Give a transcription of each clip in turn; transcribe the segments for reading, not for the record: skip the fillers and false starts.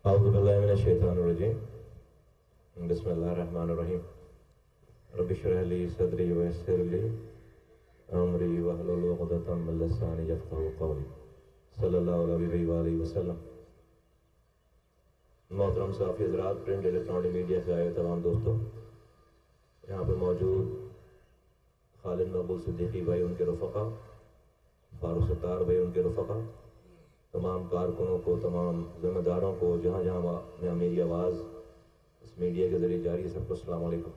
औज़ुबिल्लाहि मिनश्शैतानिर्रजीम। बिस्मिल्लाहिर्रहमानिर्रहीम। रब्बि इश्रह ली सदरी व यस्सिर ली अमरी वहलुल उक़दतम मिन लिसानी यफ़क़हू क़ौली। सल्लल्लाहु अलैहि वसल्लम। मोहतरम साफ़ी हज़रात, प्रिंट इलेक्ट्रॉनिक मीडिया से आए तमाम दोस्तों, यहाँ पर मौजूद खालिद मकबूल सिद्दीकी भाई, उनके रफ़क़ा, फारूक सत्तार भाई, उनके रफ़क़ा, तमाम कारकुनों को, तमाम ज़िम्मेदारों को, जहाँ जहाँ मेरी आवाज़ इस मीडिया के ज़रिए जारी है, सबको अस्सलाम वालेकुम।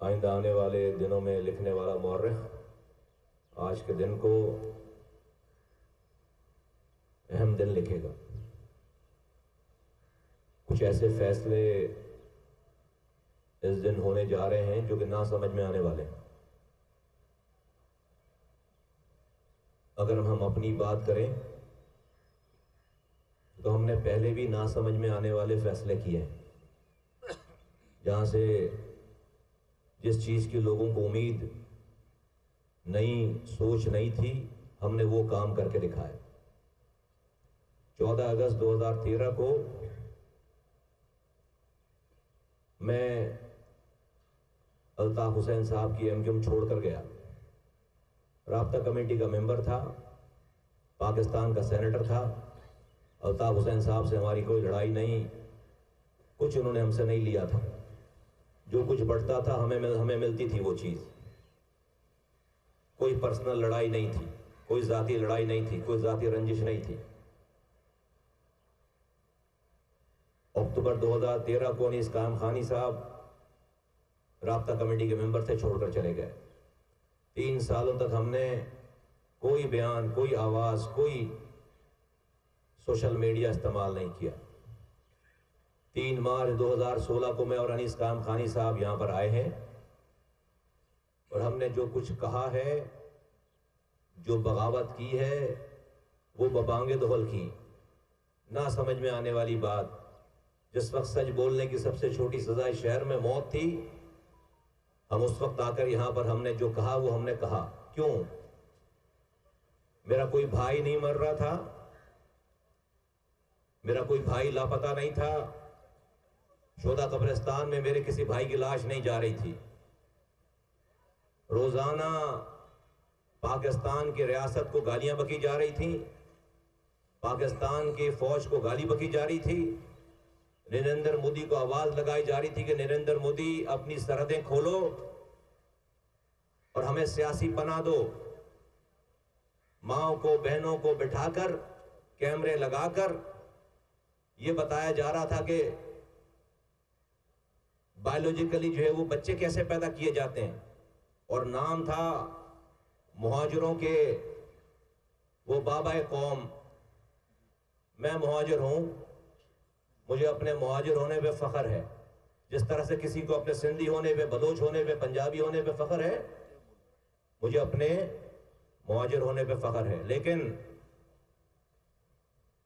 आइंदा आने वाले दिनों में लिखने वाला मौर्रिख़ आज के दिन को अहम दिन लिखेगा। कुछ ऐसे फैसले इस दिन होने जा रहे हैं जो कि ना समझ में आने वाले हैं। अगर हम अपनी बात करें तो हमने पहले भी ना समझ में आने वाले फैसले किए हैं, जहां से जिस चीज़ की लोगों को उम्मीद नहीं, सोच नहीं थी, हमने वो काम करके दिखाया। 14 अगस्त 2013 को मैं अल्ताफ हुसैन साहब की एमक्यूएम छोड़कर गया। राब्ता कमेटी का मेंबर था, पाकिस्तान का सेनेटर था। अल्ताफ हुसैन साहब से हमारी कोई लड़ाई नहीं, कुछ उन्होंने हमसे नहीं लिया था। जो कुछ बढ़ता था हमें मिलती थी वो चीज़। कोई पर्सनल लड़ाई नहीं थी, कोई ज़ाती लड़ाई नहीं थी, कोई ज़ाती रंजिश नहीं थी। अक्टूबर 2013 को अनीस कायम खानी साहब राब्ता कमेटी के मेंबर थे, छोड़कर चले गए। 3 सालों तक हमने कोई बयान, कोई आवाज़, कोई सोशल मीडिया इस्तेमाल नहीं किया। 3 मार्च 2016 को मैं और अनीस कायम खानी साहब यहाँ पर आए हैं और हमने जो कुछ कहा है, जो बगावत की है, वो बबांगे दोहल की। ना समझ में आने वाली बात, जिस वक्त सच बोलने की सबसे छोटी सजा इस शहर में मौत थी, हम उस वक्त आकर यहाँ पर हमने जो कहा वो हमने कहा। क्यों? मेरा कोई भाई नहीं मर रहा था, मेरा कोई भाई लापता नहीं था, शोदा कब्रिस्तान में मेरे किसी भाई की लाश नहीं जा रही थी। रोजाना पाकिस्तान की रियासत को गालियां बकी जा रही थी, पाकिस्तान की फौज को गाली बकी जा रही थी, नरेंद्र मोदी को आवाज लगाई जा रही थी कि नरेंद्र मोदी अपनी सरहदें खोलो और हमें सियासी पनाह दो। माओ को, बहनों को बिठाकर कैमरे लगाकर यह बताया जा रहा था कि बायोलॉजिकली जो है वो बच्चे कैसे पैदा किए जाते हैं, और नाम था मुहाजिरों के वो बाबा कौम। मैं मुहाजिर हूं, मुझे अपने मुहाजिर होने पे फख्र है। जिस तरह से किसी को अपने सिंधी होने पे, बलोच होने पे, पंजाबी होने पे फख्र है, मुझे अपने मुहाजिर होने पे फख्र है। लेकिन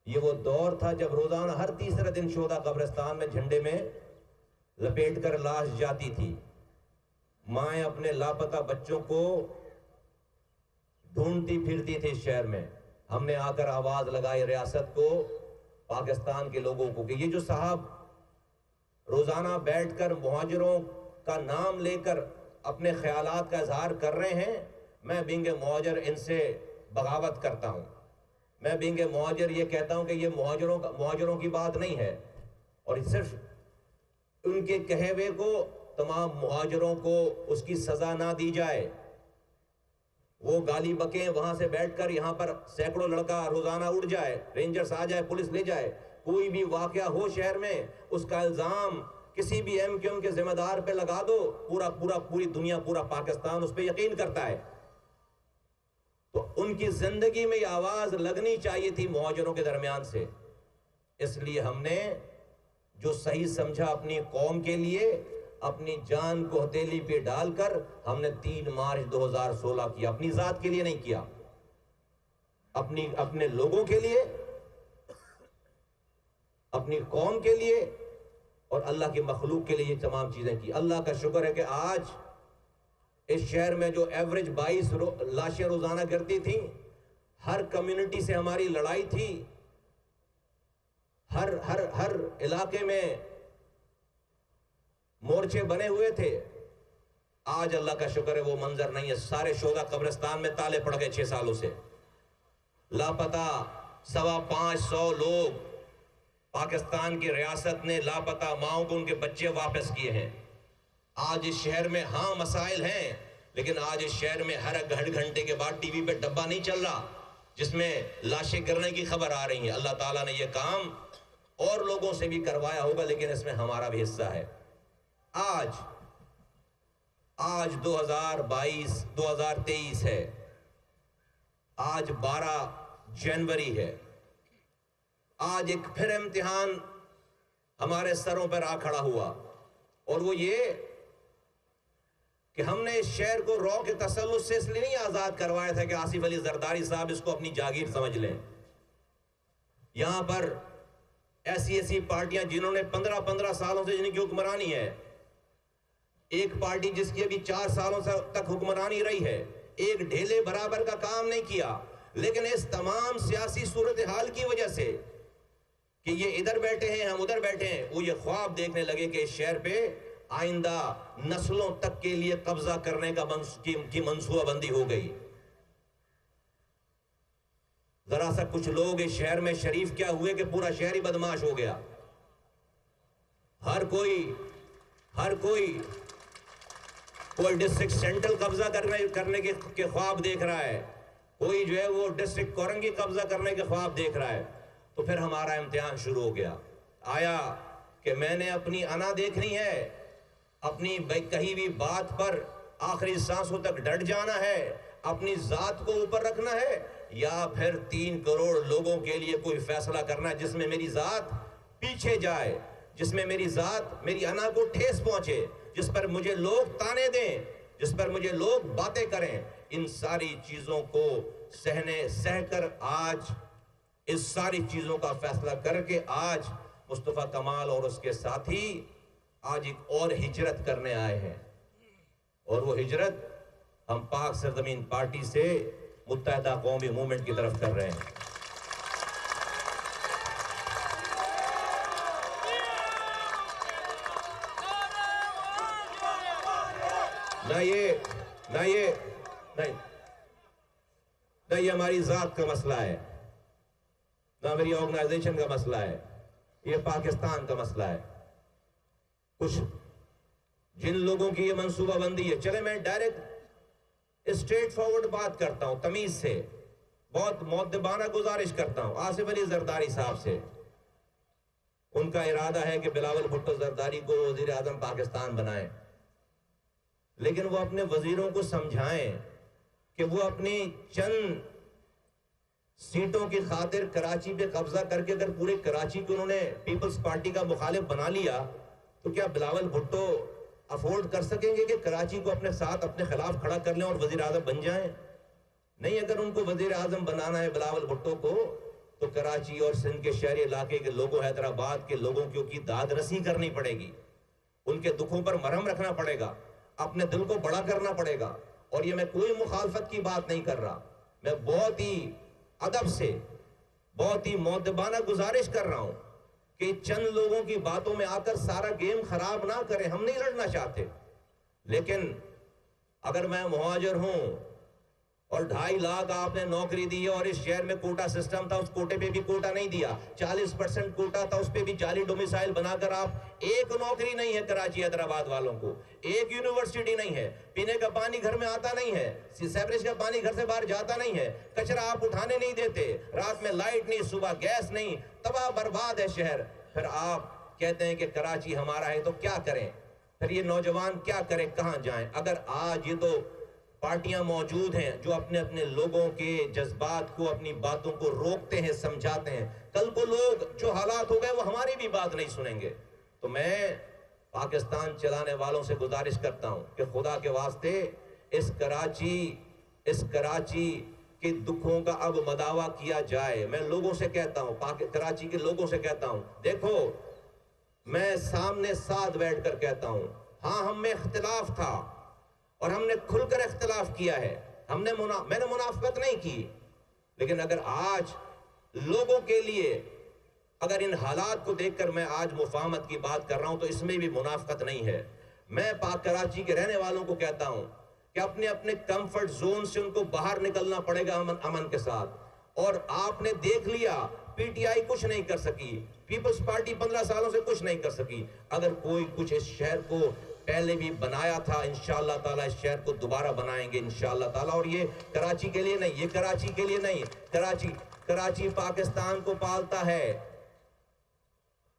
ये वो दौर था जब रोजाना हर तीसरे दिन शोदा कब्रिस्तान में झंडे में लपेट कर लाश जाती थी। माएं अपने लापता बच्चों को ढूंढती फिरती थी शहर में। हमने आकर आवाज लगाई रियासत को, पाकिस्तान के लोगों को, कि ये जो साहब रोजाना बैठकर मुहाजिरों का नाम लेकर अपने ख्यालात का इजहार कर रहे हैं, मैं बिंगे मुहाजिर इनसे बगावत करता हूं। मैं बिंगे मुहाजिर ये कहता हूं कि ये मुहाजिरों की बात नहीं है, और सिर्फ उनके कहे हुए को तमाम मुहाजिरों को उसकी सजा ना दी जाए। वो गाली बकें, वहां से बैठकर यहां पर सैकड़ों लड़का रोजाना उड़ जाए, रेंजर्स आ जाए, पुलिस ले जाए, कोई भी वाकया हो शहर में, उसका इल्जाम किसी भी एमक्यूएम के जिम्मेदार पे लगा दो, पूरी दुनिया, पूरा पाकिस्तान उस पर यकीन करता है। तो उनकी जिंदगी में यह आवाज लगनी चाहिए थी मुहाजिरों के दरमियान से। इसलिए हमने जो सही समझा अपनी कौम के लिए, अपनी जान को हथेली पे डालकर हमने 3 मार्च 2016 किया। अपनी जात के लिए नहीं किया, अपने लोगों के लिए, अपनी कौम के लिए और अल्लाह की मखलूक के लिए ये तमाम चीजें की। अल्लाह का शुक्र है कि आज इस शहर में जो एवरेज 22 लाशें रोजाना गिरती थी, हर कम्युनिटी से हमारी लड़ाई थी, हर हर हर इलाके में मोर्चे बने हुए थे। आज अल्लाह का शुक्र है वो मंजर नहीं है। सारे शोधा कब्रिस्तान में ताले पड़ गए 6 सालों से। लापता 550 लोग पाकिस्तान की रियासत ने लापता माओं को उनके बच्चे वापस किए हैं। आज इस शहर में हाँ मसाइल हैं, लेकिन आज इस शहर में हर घंटे के बाद टीवी पे डब्बा नहीं चल रहा जिसमें लाशें गिरने की खबर आ रही है। अल्लाह ताला ने यह काम और लोगों से भी करवाया होगा, लेकिन इसमें हमारा भी हिस्सा है। आज 2023 है, आज 12 जनवरी है। आज एक फिर इम्तिहान हमारे सरों पर आ खड़ा हुआ, और वो ये कि हमने इस शहर को रॉ के तसल्लुत से इसलिए नहीं आजाद करवाया था कि आसिफ अली जरदारी साहब इसको अपनी जागीर समझ लें। यहां पर ऐसी पार्टियां जिन्होंने 15 सालों से जिनकी हुक्मरानी है, एक पार्टी जिसकी अभी 4 सालों तक हुक्मरानी रही है, एक ढेले बराबर का काम नहीं किया। लेकिन इस तमाम सियासी सूरत हाल की वजह से कि ये इधर बैठे हैं हम उधर बैठे हैं, वो ये ख्वाब देखने लगे कि इस शहर पे आइंदा नस्लों तक के लिए कब्जा करने का की मंसूबाबंदी हो गई। जरा सा कुछ लोग इस शहर में शरीफ क्या हुए कि पूरा शहर ही बदमाश हो गया। हर कोई डिस्ट्रिक्ट सेंट्रल कब्जा करने के ख्वाब देख रहा है, कोई जो है वो डिस्ट्रिक्ट कोरंगी कब्जा करने के ख्वाब देख रहा है। तो फिर हमारा इम्तिहान शुरू हो गया। आया कि मैंने अपनी अना देखनी है, अपनी कही हुई बात पर आखिरी सांसों तक डट जाना है, अपनी जात को ऊपर रखना है, या फिर 3 करोड़ लोगों के लिए कोई फैसला करना है जिसमें मेरी जात पीछे जाए, जिसमें मेरी जात मेरी अना को ठेस पहुंचे, जिस पर मुझे लोग ताने दें, जिस पर मुझे लोग बातें करें। इन सारी चीजों को सहकर आज इस सारी चीजों का फैसला करके आज मुस्तफा कमाल और उसके साथी आज एक और हिजरत करने आए हैं, और वो हिजरत हम पाक सरजमीन पार्टी से मुत्तहिदा कौमी मूवमेंट की तरफ कर रहे हैं। ना ये हमारी जात का मसला है, ना मेरी ऑर्गेनाइजेशन का मसला है, ये पाकिस्तान का मसला है। कुछ जिन लोगों की ये मंसूबाबंदी है, चले मैं डायरेक्ट स्ट्रेट फॉरवर्ड बात करता हूं, तमीज से, बहुत मुअद्दबाना गुजारिश करता हूं आसिफ अली जरदारी साहब से। उनका इरादा है कि बिलावल भुट्टो जरदारी को वजीर आजम पाकिस्तान बनाएं, लेकिन वो अपने वजीरों को समझाएं कि वो अपनी चंद सीटों की खातिर कराची पे कब्जा करके अगर पूरे कराची को उन्होंने पीपल्स पार्टी का मुखालिफ बना लिया, तो क्या बिलावल भुट्टो अफोर्ड कर सकेंगे कि कराची को अपने साथ अपने खिलाफ खड़ा कर लें और वजीर आजम बन जाएं? नहीं, अगर उनको वजीर आजम बनाना है बिलावल भुट्टो को, तो कराची और सिंध के शहरी इलाके के लोगों, हैदराबाद के लोगों की दाद रसी करनी पड़ेगी, उनके दुखों पर मरहम रखना पड़ेगा, अपने दिल को बड़ा करना पड़ेगा। और ये मैं कोई मुखालफत की बात नहीं कर रहा, मैं बहुत ही अदब से, बहुत ही मुअद्दबाना गुजारिश कर रहा हूं कि चंद लोगों की बातों में आकर सारा गेम खराब ना करें। हम नहीं लड़ना चाहते, लेकिन अगर मैं मुहाजिर हूं और 2.5 लाख आपने नौकरी दी है, और इस शहर में कोटा सिस्टम था, उस कोटे पे भी कोटा नहीं दिया, 40% कोटा था, उस पे भी जाली डोमिसाइल बनाकर आप एक नौकरी नहीं है कराची हैदराबाद वालों को, एक यूनिवर्सिटी नहीं है, पीने का पानी घर में आता नहीं है, सीवरेज का पानी घर से बाहर जाता नहीं है, कचरा आप उठाने नहीं देते, रात में लाइट नहीं, सुबह गैस नहीं, तबाह बर्बाद है शहर। फिर आप कहते हैं कि कराची हमारा है, तो क्या करें? फिर ये नौजवान क्या करें, कहां जाएं? अगर आज ये तो पार्टियां मौजूद हैं जो अपने अपने लोगों के जज्बात को, अपनी बातों को रोकते हैं, समझाते हैं, कल को लोग जो हालात हो गए वो हमारी भी बात नहीं सुनेंगे। तो मैं पाकिस्तान चलाने वालों से गुजारिश करता हूं कि खुदा के वास्ते इस कराची के दुखों का अब मदावा किया जाए। मैं लोगों से कहता हूं, कराची के लोगों से कहता हूं, देखो मैं सामने साथ बैठकर कहता हूं, हाँ हम में इख्तिलाफ था और हमने खुलकर इख्तिलाफ किया है। मैंने मुनाफिकत नहीं की, लेकिन अगर आज लोगों के लिए, अगर इन हालात को देखकर मैं आज मुफाहमत की बात कर रहा हूं तो इसमें भी मुनाफिकत नहीं है। मैं पाक कराची के रहने वालों को कहता हूं कि अपने अपने कंफर्ट जोन से उनको बाहर निकलना पड़ेगा अमन के साथ। और आपने देख लिया, पीटीआई कुछ नहीं कर सकी, पीपल्स पार्टी 15 सालों से कुछ नहीं कर सकी। अगर कोई कुछ इस शहर को पहले भी बनाया था, इंशाअल्लाह ताला इस शहर को दोबारा बनाएंगे इंशाअल्लाह ताला। और ये कराची के लिए नहीं, ये कराची के लिए नहीं, कराची पाकिस्तान को पालता है।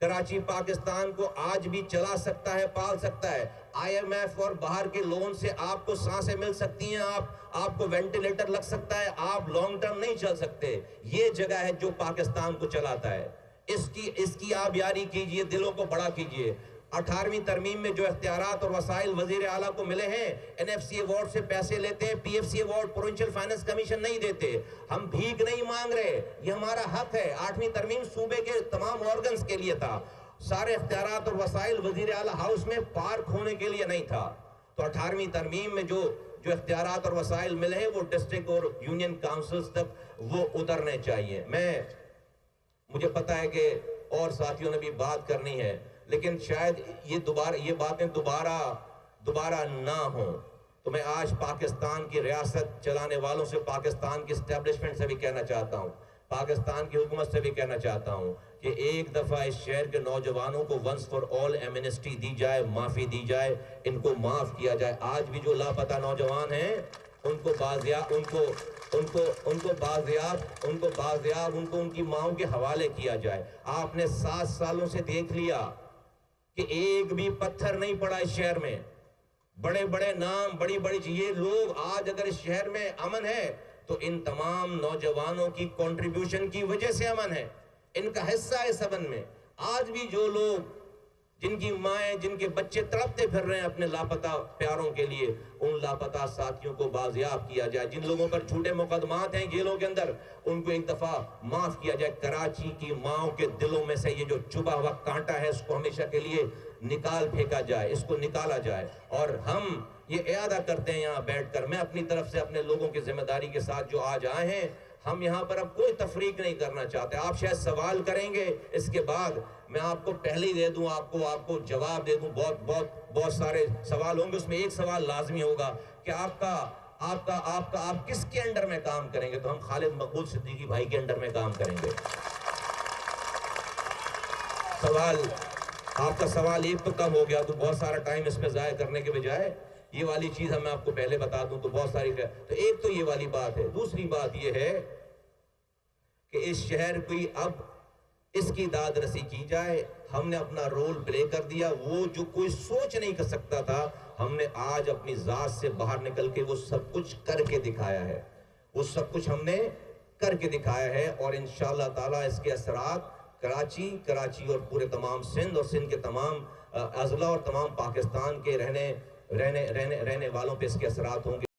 कराची पाकिस्तान को आज भी चला सकता है, पाल सकता है। आईएमएफ और बाहर के लोन से आपको सांसें मिल सकती हैं, आपको वेंटिलेटर लग सकता है, आप लॉन्ग टर्म नहीं चल सकते। ये जगह है जो पाकिस्तान को चलाता है। इसकी आप यारी कीजिए, दिलों को बड़ा कीजिए। 18वीं तरमीम में जो इख्तियारात और वसाइल वजीर आला को मिले हैं, एनएफसी अवार्ड से पैसे लेते हैं, PFC award provincial finance commission नहीं देते। हम भीख नहीं मांग रहे, ये हमारा हक है। 8वीं तरमीम सूबे के तमाम ऑर्गन्स के लिए था, सारे इख्तियारात और वसाइल वजीर आला हाउस में पार्क होने के लिए नहीं था। तो 18वीं तरमीम में जो इख्तियारात और वसाइल मिले हैं वो डिस्ट्रिक्ट और यूनियन काउंसिल्स तक वो उतरने चाहिए। मुझे पता है कि और साथियों ने भी बात करनी है, लेकिन शायद ये बातें दोबारा ना हो। तो मैं आज पाकिस्तान की रियासत चलाने वालों से, पाकिस्तान की एस्टेब्लिशमेंट से भी कहना चाहता हूँ, पाकिस्तान की हुकूमत से भी कहना चाहता हूँ कि एक दफ़ा इस शहर के नौजवानों को वंस फॉर ऑल एमनेस्टी दी जाए, माफ़ी दी जाए, इनको माफ़ किया जाए। आज भी जो लापता नौजवान हैं उनको बाजियाब उनको उनकी माओं के हवाले किया जाए। आपने 7 सालों से देख लिया कि एक भी पत्थर नहीं पड़ा इस शहर में। बड़े बड़े नाम, बड़ी बड़ी ये लोग, आज अगर इस शहर में अमन है तो इन तमाम नौजवानों की कंट्रीब्यूशन की वजह से अमन है, इनका हिस्सा है इस अमन में। आज भी जो लोग, जिनकी माएं, जिनके बच्चे तड़पते फिर रहे हैं अपने लापता प्यारों के लिए, उन लापता साथियों को बाजियाब किया जाए। जिन लोगों पर झूठे मुकदमात हैं जेलों के अंदर, उनको एक दफा माफ किया जाए। कराची की माओं के दिलों में से ये जो चुभा हुआ कांटा है, इसको हमेशा के लिए निकाल फेंका जाए, इसको निकाला जाए। और हम ये इरादा करते हैं यहाँ बैठकर, मैं अपनी तरफ से अपने लोगों की जिम्मेदारी के साथ जो आज आए हैं, हम यहाँ पर अब कोई तफरीक नहीं करना चाहते। आप शायद सवाल करेंगे, इसके बाद मैं आपको पहले ही दे दूं, आपको जवाब दे दूं। बहुत सारे सवाल होंगे, उसमें एक सवाल लाजमी होगा कि आप किसके अंडर में काम करेंगे? तो हम खालिद मकबूल सिद्दीकी भाई के अंडर में काम करेंगे। आपका सवाल एक तो कम हो गया, तो बहुत सारा टाइम इसमें जाया करने के बजाय ये वाली चीज मैं आपको पहले बता दूं तो बहुत सारी, तो एक तो ये वाली बात है। दूसरी बात ये है कि इस शहर की अब इसकी दाद रसी की जाए। हमने अपना रोल प्ले कर दिया, वो जो कोई सोच नहीं कर सकता था, हमने आज अपनी जात से बाहर निकल के वो सब कुछ करके दिखाया है। वो सब कुछ हमने करके दिखाया है और इंशाअल्लाह ताला इसके असरात कराची और पूरे तमाम सिंध और सिंध के तमाम अजला और तमाम पाकिस्तान के रहने वालों पे इसके असरात होंगे।